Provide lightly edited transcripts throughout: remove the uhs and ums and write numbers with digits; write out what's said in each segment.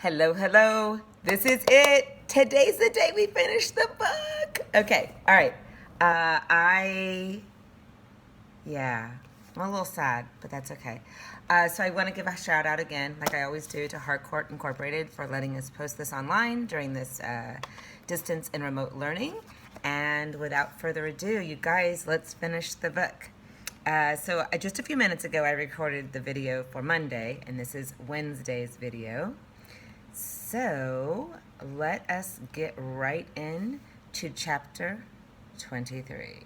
Hello, hello. This is it. Today's the day we finish the book. Okay, all right. Uh, I, yeah, I'm a little sad, but that's okay. So I want to give a shout out again, like I always do, to Harcourt Incorporated for letting us post this online during this distance and remote learning. And without further ado, you guys, let's finish the book. Just a few minutes ago, I recorded the video for Monday, and this is Wednesday's video. So let us get right in to chapter 23.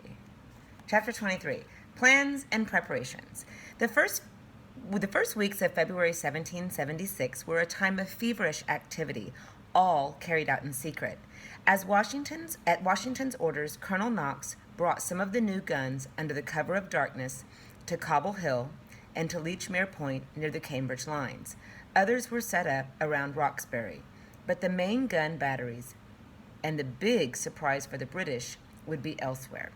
Chapter 23, Plans and Preparations. The first weeks of February 1776 were a time of feverish activity, all carried out in secret. At Washington's orders, Colonel Knox brought some of the new guns under the cover of darkness to Cobble Hill and to Lechmere Point near the Cambridge lines. Others were set up around Roxbury, but the main gun batteries and the big surprise for the British would be elsewhere.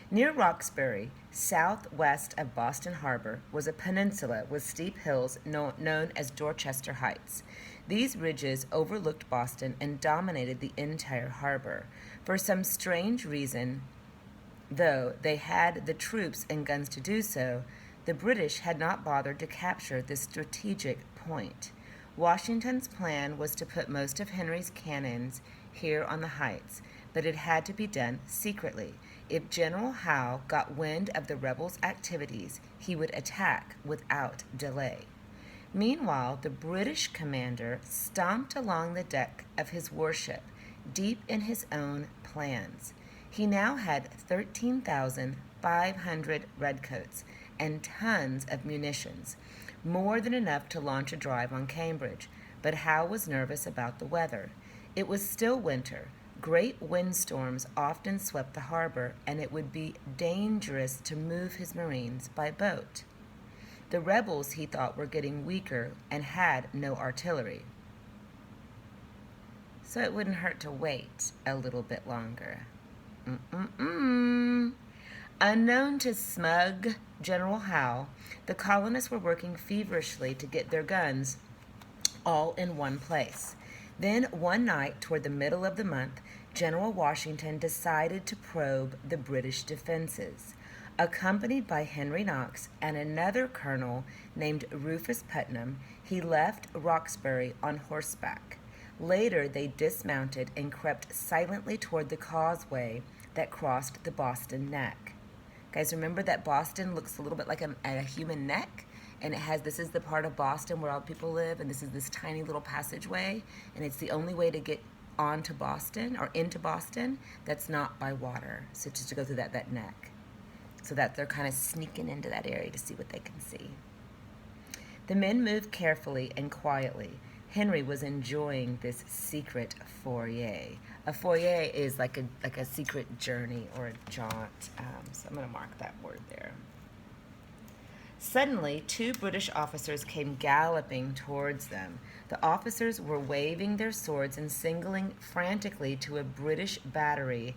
Near Roxbury, southwest of Boston Harbor, was a peninsula with steep hills known as Dorchester Heights. These ridges overlooked Boston and dominated the entire harbor. For some strange reason, though they had the troops and guns to do so, the British had not bothered to capture this strategic point. Washington's plan was to put most of Henry's cannons here on the heights, but it had to be done secretly. If General Howe got wind of the rebels' activities, he would attack without delay. Meanwhile, the British commander stomped along the deck of his warship, deep in his own plans. He now had 13,500 redcoats and tons of munitions, more than enough to launch a drive on Cambridge, but Howe was nervous about the weather. It was still winter. Great windstorms often swept the harbor, and it would be dangerous to move his Marines by boat. The rebels, he thought, were getting weaker and had no artillery. So it wouldn't hurt to wait a little bit longer. Unknown to smug General Howe, the colonists were working feverishly to get their guns all in one place. Then, one night toward the middle of the month, General Washington decided to probe the British defenses. Accompanied by Henry Knox and another colonel named Rufus Putnam, he left Roxbury on horseback. Later, they dismounted and crept silently toward the causeway that crossed the Boston Neck. Guys, remember that Boston looks a little bit like a human neck? And this is the part of Boston where all people live, and this is this tiny little passageway, and it's the only way to get onto Boston, or into Boston, that's not by water. So just to go through that neck. So that they're kind of sneaking into that area to see what they can see. The men moved carefully and quietly. Henry was enjoying this secret foyer. A foyer is like a secret journey or a jaunt. So I'm going to mark that word there. Suddenly, two British officers came galloping towards them. The officers were waving their swords and signaling frantically to a British battery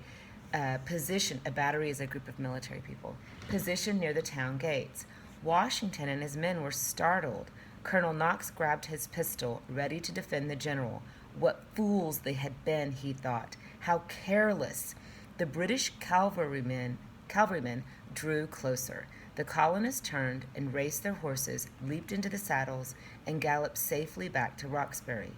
position. A battery is a group of military people positioned near the town gates. Washington and his men were startled. Colonel Knox grabbed his pistol, ready to defend the general. What fools they had been, he thought. How careless. The British cavalrymen drew closer. The colonists turned and raced their horses, leaped into the saddles, and galloped safely back to Roxbury.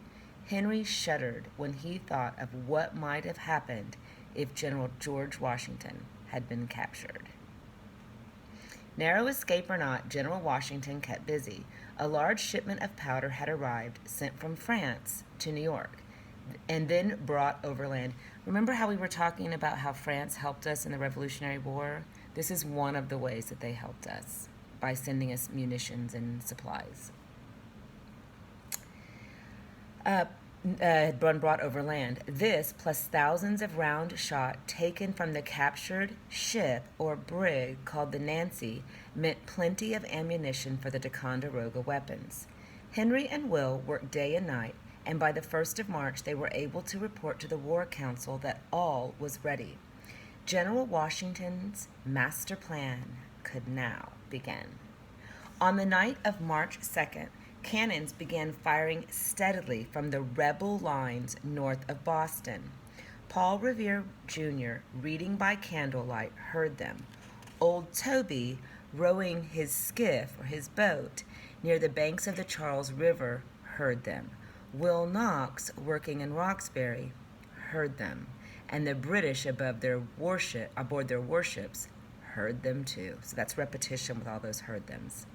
Henry shuddered when he thought of what might have happened if General George Washington had been captured. Narrow escape or not, General Washington kept busy. A large shipment of powder had arrived, sent from France to New York, and then brought overland. Remember how we were talking about how France helped us in the Revolutionary War? This is one of the ways that they helped us, by sending us munitions and supplies. Had been brought overland. This, plus thousands of round shot taken from the captured ship or brig called the Nancy, meant plenty of ammunition for the Ticonderoga weapons. Henry and Will worked day and night, and by the 1st of March they were able to report to the War Council that all was ready. General Washington's master plan could now begin. On the night of March 2nd, cannons began firing steadily from the rebel lines north of Boston. Paul Revere Jr., reading by candlelight, heard them. Old Toby, rowing his skiff or his boat near the banks of the Charles River, heard them. Will Knox, working in Roxbury, heard them. And the British aboard their warships heard them too. So that's repetition with all those heard thems.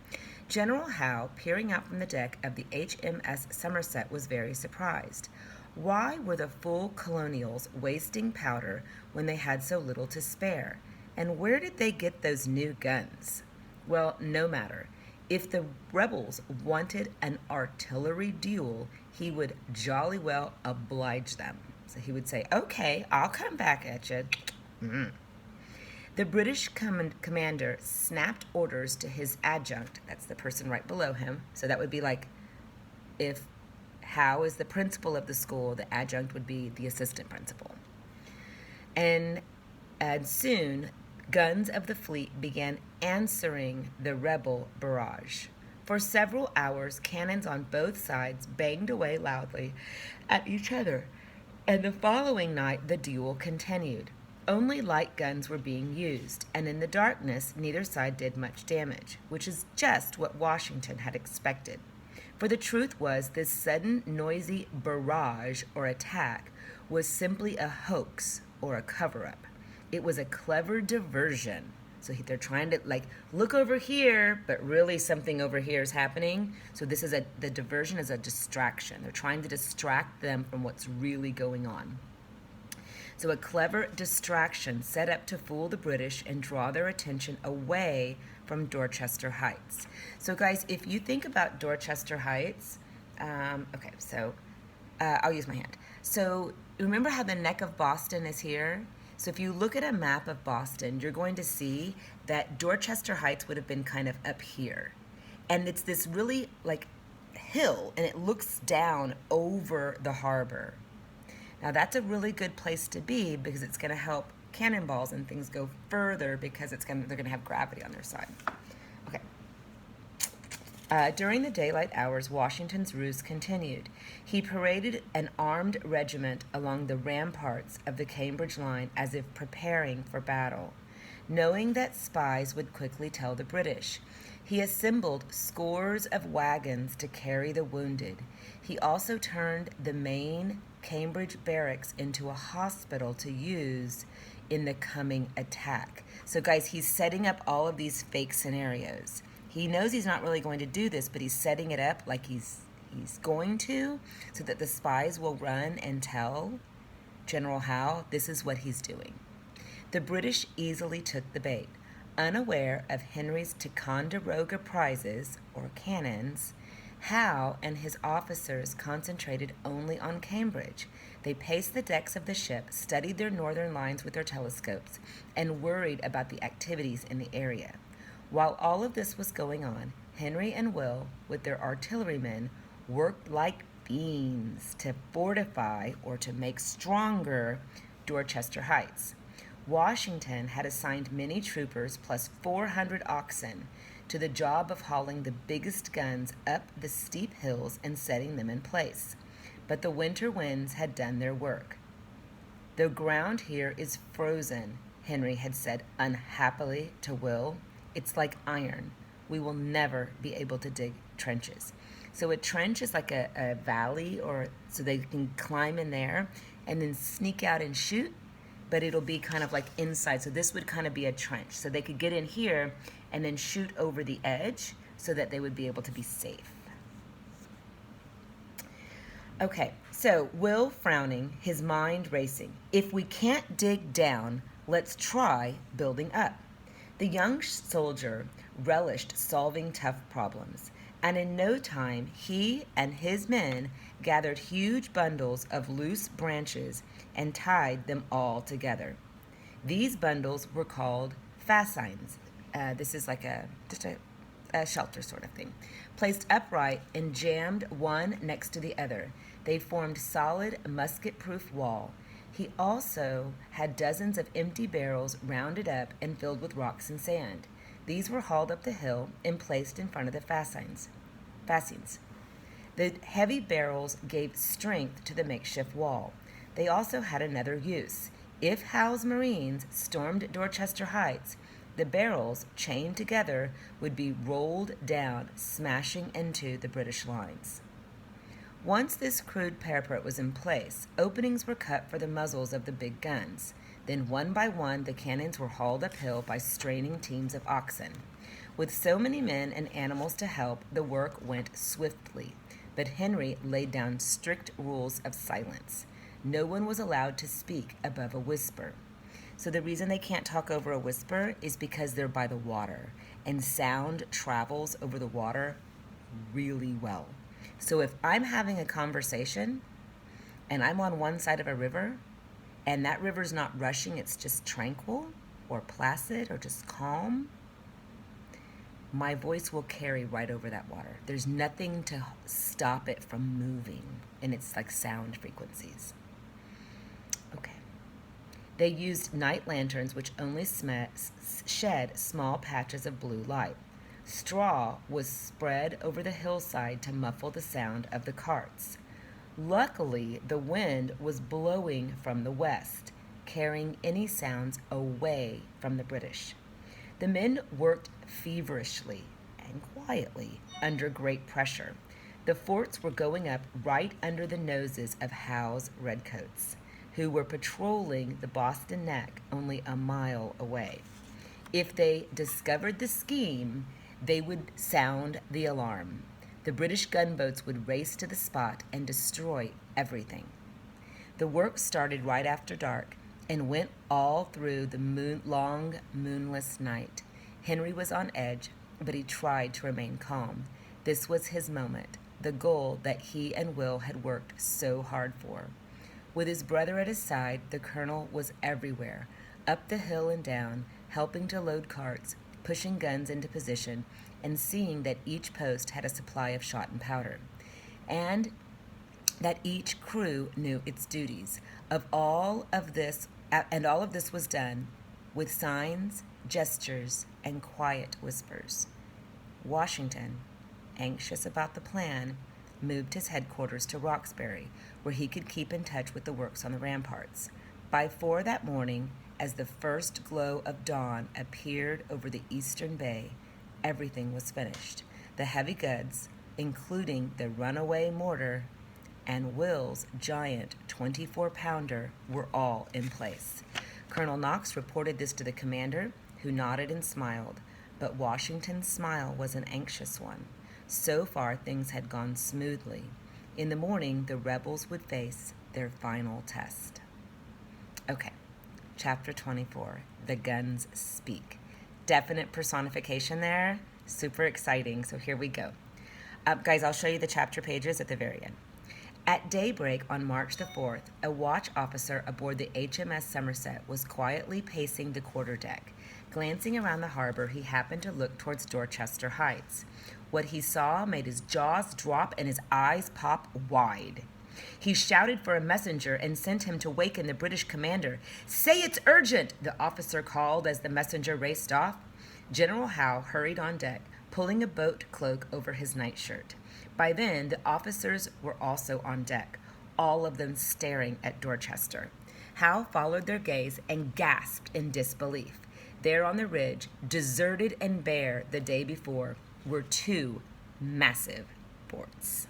General Howe, peering out from the deck of the HMS Somerset, was very surprised. Why were the fool colonials wasting powder when they had so little to spare? And where did they get those new guns? Well, no matter. If the rebels wanted an artillery duel, he would jolly well oblige them. So he would say, okay, I'll come back at you. The British commander snapped orders to his adjutant. That's the person right below him. So that would be like if Howe is the principal of the school, the adjunct would be the assistant principal. And soon, guns of the fleet began answering the rebel barrage. For several hours, cannons on both sides banged away loudly at each other, and the following night the duel continued. Only light guns were being used, and in the darkness neither side did much damage, which is just what Washington had expected. For the truth was, this sudden, noisy barrage or attack was simply a hoax or a cover-up. It was a clever diversion. So they're trying to look over here, but really something over here is happening. So the diversion is a distraction. They're trying to distract them from what's really going on. So a clever distraction set up to fool the British and draw their attention away from Dorchester Heights. So guys, if you think about Dorchester Heights, I'll use my hand. So remember how the neck of Boston is here? So if you look at a map of Boston, you're going to see that Dorchester Heights would have been kind of up here. And it's this really hill, and it looks down over the harbor. Now that's a really good place to be because it's going to help cannonballs and things go further because they're going to have gravity on their side. Okay. During the daylight hours, Washington's ruse continued. He paraded an armed regiment along the ramparts of the Cambridge line as if preparing for battle. Knowing that spies would quickly tell the British, he assembled scores of wagons to carry the wounded. He also turned the main Cambridge barracks into a hospital to use in the coming attack. So guys, he's setting up all of these fake scenarios. He knows he's not really going to do this, but he's setting it up like he's going to, so that the spies will run and tell General Howe this is what he's doing. The British easily took the bait. Unaware of Henry's Ticonderoga prizes, or cannons, Howe and his officers concentrated only on Cambridge. They paced the decks of the ship, studied their northern lines with their telescopes, and worried about the activities in the area. While all of this was going on, Henry and Will, with their artillerymen, worked like beans to fortify or to make stronger Dorchester Heights. Washington had assigned many troopers plus 400 oxen to the job of hauling the biggest guns up the steep hills and setting them in place. But the winter winds had done their work. "The ground here is frozen," Henry had said unhappily to Will. "It's like iron. We will never be able to dig trenches." So a trench is like a valley, or so they can climb in there and then sneak out and shoot, but it'll be kind of like inside. So this would kind of be a trench. So they could get in here and then shoot over the edge so that they would be able to be safe. Okay, so Will frowning, his mind racing. If we can't dig down, let's try building up. The young soldier relished solving tough problems, and in no time he and his men gathered huge bundles of loose branches and tied them all together. These bundles were called fascines. This is like just a shelter sort of thing. Placed upright and jammed one next to the other, they formed solid musket-proof wall. He also had dozens of empty barrels rounded up and filled with rocks and sand. These were hauled up the hill and placed in front of the fascines. The heavy barrels gave strength to the makeshift wall. They also had another use. If Howe's Marines stormed Dorchester Heights, the barrels, chained together, would be rolled down, smashing into the British lines. Once this crude parapet was in place, openings were cut for the muzzles of the big guns. Then one by one the cannons were hauled uphill by straining teams of oxen. With so many men and animals to help, the work went swiftly. But Henry laid down strict rules of silence. No one was allowed to speak above a whisper. So the reason they can't talk over a whisper is because they're by the water, and sound travels over the water really well. So if I'm having a conversation and I'm on one side of a river and that river's not rushing, it's just tranquil or placid or just calm, my voice will carry right over that water. There's nothing to stop it from moving, and it's like sound frequencies. Okay. They used night lanterns which only shed small patches of blue light. Straw was spread over the hillside to muffle the sound of the carts. Luckily, the wind was blowing from the west, carrying any sounds away from the British. The men worked feverishly and quietly under great pressure. The forts were going up right under the noses of Howe's redcoats, who were patrolling the Boston Neck only a mile away. If they discovered the scheme, they would sound the alarm. The British gunboats would race to the spot and destroy everything. The work started right after dark and went all through the long, moonless night. Henry was on edge, but he tried to remain calm. This was his moment, the goal that he and Will had worked so hard for. With his brother at his side, the colonel was everywhere, up the hill and down, helping to load carts, pushing guns into position, and seeing that each post had a supply of shot and powder, and that each crew knew its duties. All of this was done with signs, gestures, and quiet whispers. Washington, anxious about the plan, moved his headquarters to Roxbury, where he could keep in touch with the works on the ramparts. By 4 that morning, as the first glow of dawn appeared over the eastern bay, everything was finished. The heavy goods, including the runaway mortar and Will's giant 24-pounder, were all in place. Colonel Knox reported this to the commander, who nodded and smiled, but Washington's smile was an anxious one. So far, things had gone smoothly. In the morning, the rebels would face their final test. Okay, chapter 24, The Guns Speak. Definite personification there, super exciting, so here we go. Guys, I'll show you the chapter pages at the very end. At daybreak on March the 4th, a watch officer aboard the HMS Somerset was quietly pacing the quarterdeck. Glancing around the harbor, he happened to look towards Dorchester Heights. What he saw made his jaws drop and his eyes pop wide. He shouted for a messenger and sent him to waken the British commander. "Say it's urgent," the officer called as the messenger raced off. General Howe hurried on deck, pulling a boat cloak over his nightshirt. By then, the officers were also on deck, all of them staring at Dorchester. Howe followed their gaze and gasped in disbelief. There on the ridge, deserted and bare the day before, were 2 massive forts.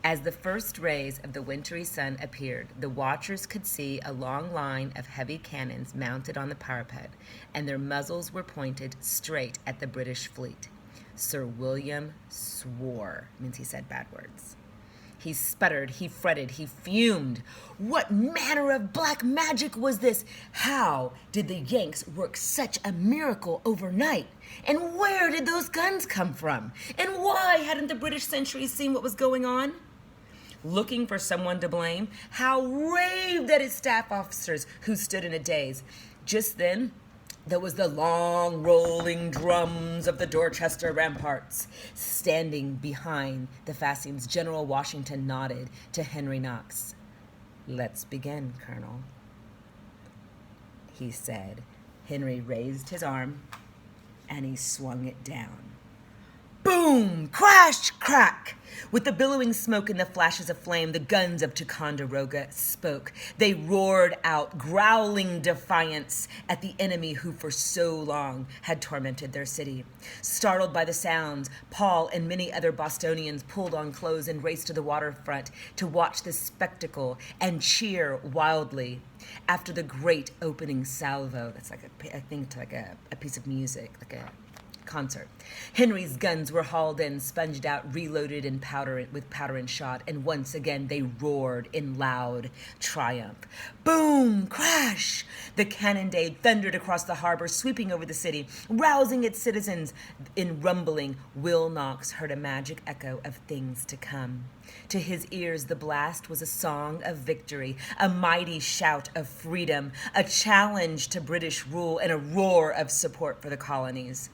As the first rays of the wintry sun appeared, the watchers could see a long line of heavy cannons mounted on the parapet, and their muzzles were pointed straight at the British fleet. Sir William swore, means he said bad words. He sputtered, he fretted, he fumed. What manner of black magic was this? How did the Yanks work such a miracle overnight? And where did those guns come from? And why hadn't the British sentries seen what was going on? Looking for someone to blame, Howe raved at his staff officers, who stood in a daze. Just then, there was the long rolling drums of the Dorchester ramparts. Standing behind the fascines, General Washington nodded to Henry Knox. "Let's begin, Colonel," he said. Henry raised his arm and he swung it down. Boom! Crash! Crack! With the billowing smoke and the flashes of flame, the guns of Ticonderoga spoke. They roared out, growling defiance at the enemy who for so long had tormented their city. Startled by the sounds, Paul and many other Bostonians pulled on clothes and raced to the waterfront to watch the spectacle and cheer wildly. After the great opening salvo, that's like a piece of music, like a concert. Henry's guns were hauled in, sponged out, reloaded in with powder and shot, and once again they roared in loud triumph. Boom! Crash! The cannonade thundered across the harbor, sweeping over the city, rousing its citizens. In rumbling, Will Knox heard a magic echo of things to come. To his ears, the blast was a song of victory, a mighty shout of freedom, a challenge to British rule, and a roar of support for the colonies.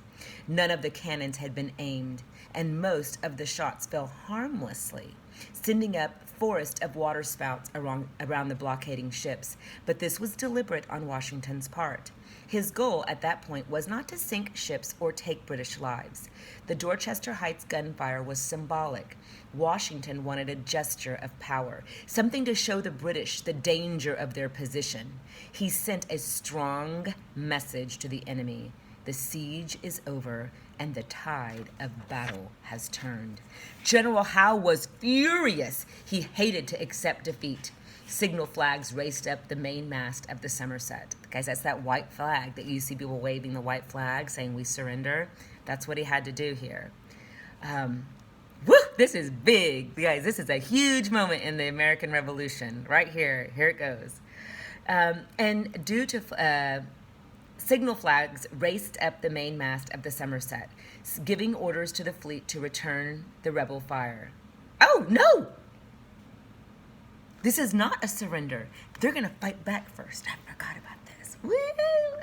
None of the cannons had been aimed, and most of the shots fell harmlessly, sending up a forest of waterspouts around the blockading ships. But this was deliberate on Washington's part. His goal at that point was not to sink ships or take British lives. The Dorchester Heights gunfire was symbolic. Washington wanted a gesture of power, something to show the British the danger of their position. He sent a strong message to the enemy. The siege is over, and the tide of battle has turned. General Howe was furious. He hated to accept defeat. Signal flags raced up the main mast of the Somerset. Guys, that's that white flag that you see people waving the white flag saying we surrender. That's what he had to do here. This is big. Guys, this is a huge moment in the American Revolution. Right here. Here it goes. And due to... signal flags raced up the mainmast of the Somerset, giving orders to the fleet to return the rebel fire. Oh, no! This is not a surrender. They're going to fight back first. I forgot about this. Woo!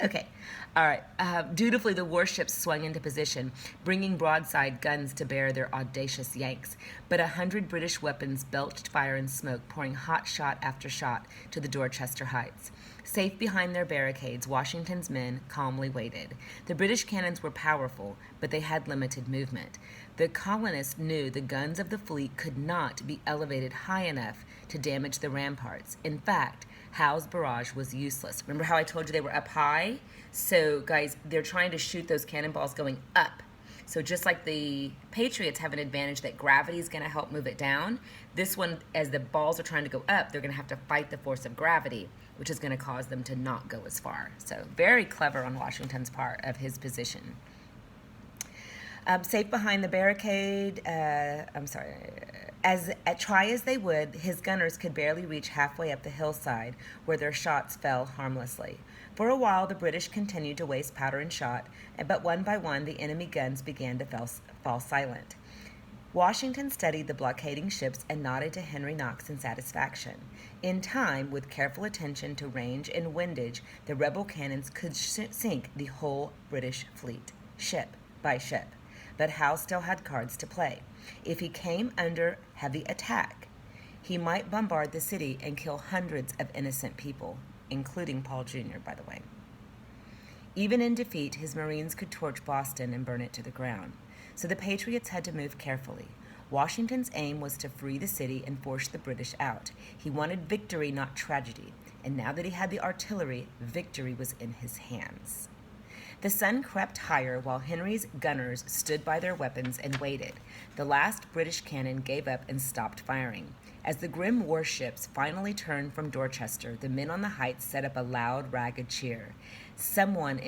Okay. All right. Dutifully, the warships swung into position, bringing broadside guns to bear their audacious yanks. But 100 British weapons belched fire and smoke, pouring hot shot after shot to the Dorchester Heights. Safe behind their barricades, Washington's men calmly waited. The British cannons were powerful, but they had limited movement. The colonists knew the guns of the fleet could not be elevated high enough to damage the ramparts. In fact, Howe's barrage was useless. Remember how I told you they were up high? So, guys, they're trying to shoot those cannonballs going up. So just like the Patriots have an advantage that gravity is going to help move it down, this one, as the balls are trying to go up, they're going to have to fight the force of gravity, which is going to cause them to not go as far. So very clever on Washington's part of his position. Safe behind the barricade, try as they would, his gunners could barely reach halfway up the hillside where their shots fell harmlessly. For a while, the British continued to waste powder and shot, but one by one, the enemy guns began to fall silent. Washington studied the blockading ships and nodded to Henry Knox in satisfaction. In time, with careful attention to range and windage, the rebel cannons could sink the whole British fleet, ship by ship. But Howe still had cards to play. If he came under heavy attack, he might bombard the city and kill hundreds of innocent people, including Paul Jr., by the way. Even in defeat, his Marines could torch Boston and burn it to the ground. So the Patriots had to move carefully. Washington's aim was to free the city and force the British out. He wanted victory, not tragedy. And now that he had the artillery, victory was in his hands. The sun crept higher while Henry's gunners stood by their weapons and waited. The last British cannon gave up and stopped firing. As the grim warships finally turned from Dorchester, the men on the heights set up a loud, ragged cheer. Someone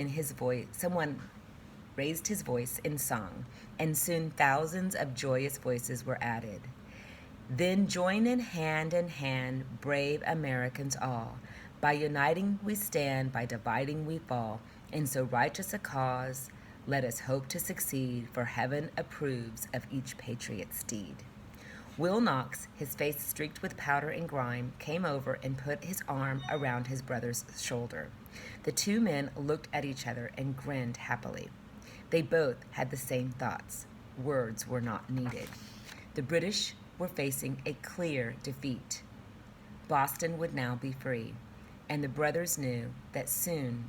raised his voice in song, and soon thousands of joyous voices were added. Then join in hand, brave Americans all. By uniting we stand, by dividing we fall. In so righteous a cause, let us hope to succeed, for heaven approves of each patriot's deed. Will Knox, his face streaked with powder and grime, came over and put his arm around his brother's shoulder. The two men looked at each other and grinned happily. They both had the same thoughts. Words were not needed. The British were facing a clear defeat. Boston would now be free, and the brothers knew that someday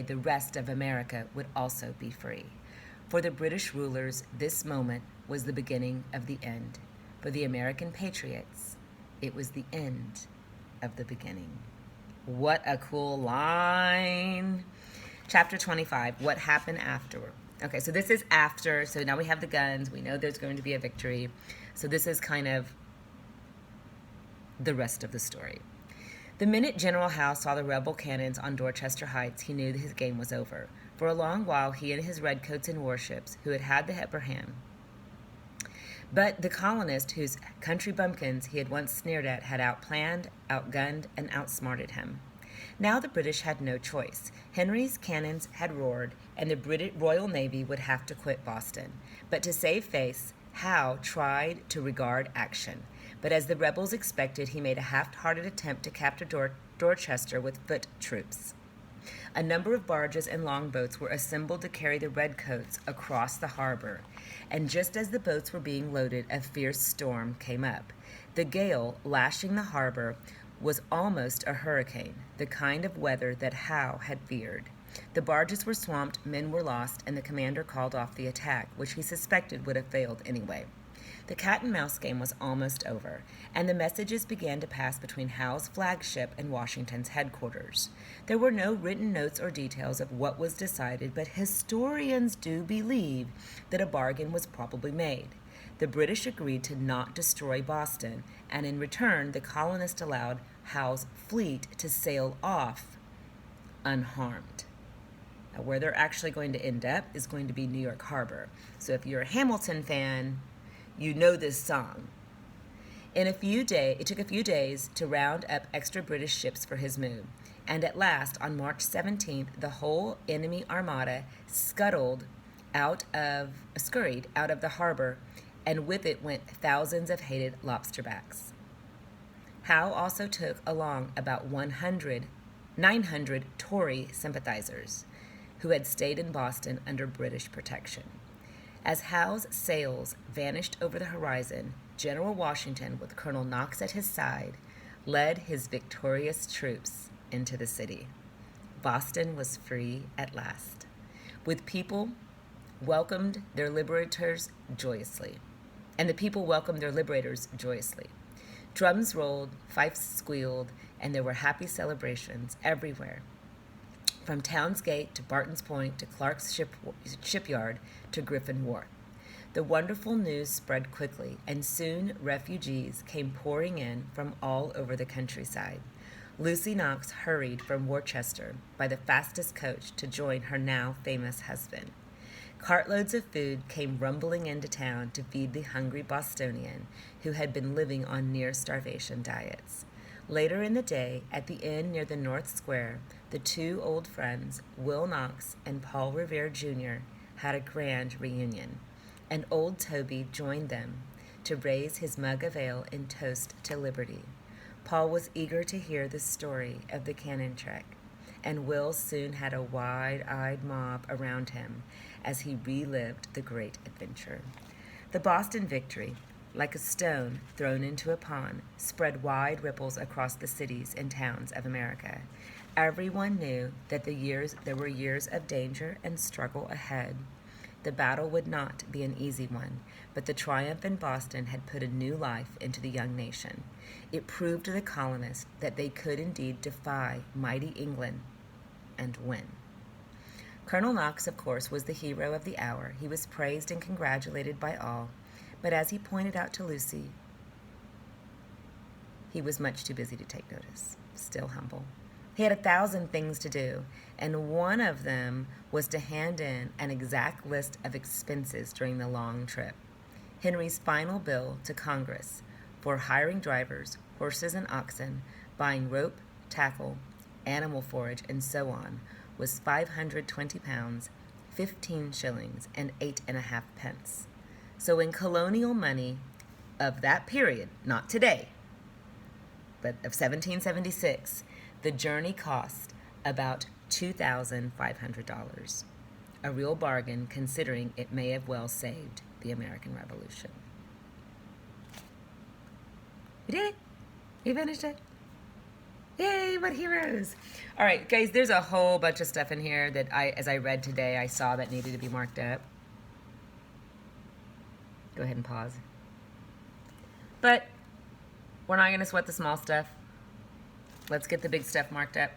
the rest of America would also be free. For the British rulers, this moment was the beginning of the end. For the American patriots, it was the end of the beginning. What a cool line. Chapter 25, what happened afterward? Okay, so this is after, so now we have the guns. We know there's going to be a victory. So this is kind of the rest of the story. The minute General Howe saw the rebel cannons on Dorchester Heights, he knew that his game was over. For a long while, he and his redcoats and warships, who had the upper hand. But the colonist, whose country bumpkins he had once sneered at, had outplanned, outgunned, and outsmarted him. Now the British had no choice. Henry's cannons had roared, and the British Royal Navy would have to quit Boston. But to save face, Howe tried to regard action. But as the rebels expected, he made a half-hearted attempt to capture Dorchester with foot troops. A number of barges and longboats were assembled to carry the redcoats across the harbor, and just as the boats were being loaded, a fierce storm came up. The gale lashing the harbor was almost a hurricane, the kind of weather that Howe had feared. The barges were swamped, men were lost, and the commander called off the attack, which he suspected would have failed anyway. The cat-and-mouse game was almost over, and the messages began to pass between Howe's flagship and Washington's headquarters. There were no written notes or details of what was decided, but historians do believe that a bargain was probably made. The British agreed to not destroy Boston, and in return, the colonists allowed Howe's fleet to sail off unharmed. Now, where they're actually going to end up is going to be New York Harbor. So if you're a Hamilton fan, you know this song. It took a few days to round up extra British ships for his move, and at last, on March 17th, the whole enemy armada scurried out of the harbor, and with it went thousands of hated lobsterbacks. Howe also took along about 900 Tory sympathizers who had stayed in Boston under British protection. As Howe's sails vanished over the horizon, General Washington, with Colonel Knox at his side, led his victorious troops into the city. Boston was free at last. The people welcomed their liberators joyously. Drums rolled, fifes squealed, and there were happy celebrations everywhere. From Town's Gate to Barton's Point to Clark's shipyard to Griffin Wharf. The wonderful news spread quickly, and soon refugees came pouring in from all over the countryside. Lucy Knox hurried from Worcester by the fastest coach to join her now famous husband. Cartloads of food came rumbling into town to feed the hungry Bostonian who had been living on near-starvation diets. Later in the day, at the inn near the North Square, the two old friends, Will Knox and Paul Revere Jr., had a grand reunion, and old Toby joined them to raise his mug of ale in toast to liberty. Paul was eager to hear the story of the cannon trek, and Will soon had a wide-eyed mob around him as he relived the great adventure. The Boston victory, like a stone thrown into a pond, spread wide ripples across the cities and towns of America. Everyone knew that there were years of danger and struggle ahead. The battle would not be an easy one, but the triumph in Boston had put a new life into the young nation. It proved to the colonists that they could indeed defy mighty England and win. Colonel Knox, of course, was the hero of the hour. He was praised and congratulated by all, but as he pointed out to Lucy, he was much too busy to take notice, still humble. He had 1,000 things to do, and one of them was to hand in an exact list of expenses during the long trip. Henry's final bill to Congress for hiring drivers, horses and oxen, buying rope, tackle, animal forage, and so on was 520 pounds, 15 shillings, and 8.5 pence. So in colonial money of that period, not today, but of 1776, the journey cost about $2,500. A real bargain considering it may have well saved the American Revolution. We did it. We finished it. Yay, what heroes. All right, guys, there's a whole bunch of stuff in here that as I read today, I saw that needed to be marked up. Go ahead and pause. But we're not going to sweat the small stuff. Let's get the big stuff marked up,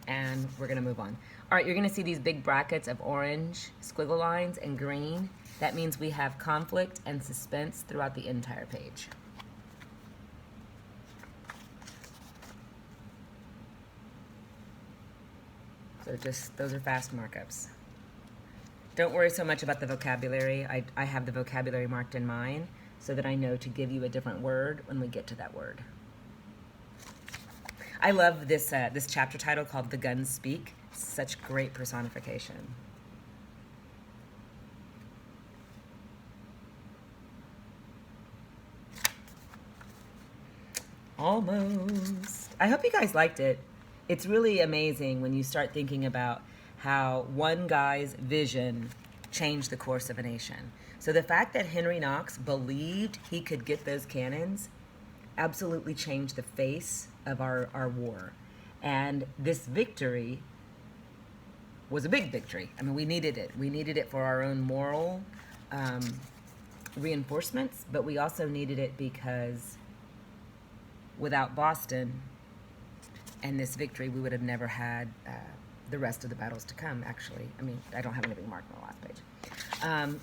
and we're going to move on. All right, you're going to see these big brackets of orange squiggle lines and green. That means we have conflict and suspense throughout the entire page. So just, those are fast markups. Don't worry so much about the vocabulary. I have the vocabulary marked in mine so that I know to give you a different word when we get to that word. I love this, this chapter title called The Guns Speak. Such great personification. Almost. I hope you guys liked it. It's really amazing when you start thinking about how one guy's vision changed the course of a nation. So the fact that Henry Knox believed he could get those cannons absolutely changed the face of our war. And this victory was a big victory. I mean, we needed it. We needed it for our own moral reinforcements, but we also needed it because without Boston and this victory, we would have never had the rest of the battles to come, actually. I mean, I don't have anything marked on the last page.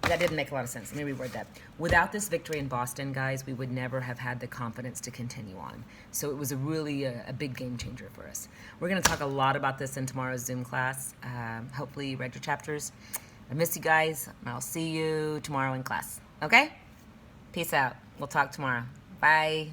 That didn't make a lot of sense. Let me reword that. Without this victory in Boston, guys, we would never have had the confidence to continue on. So it was a really a big game changer for us. We're going to talk a lot about this in tomorrow's Zoom class. Hopefully you read your chapters. I miss you guys. I'll see you tomorrow in class. Okay? Peace out. We'll talk tomorrow. Bye.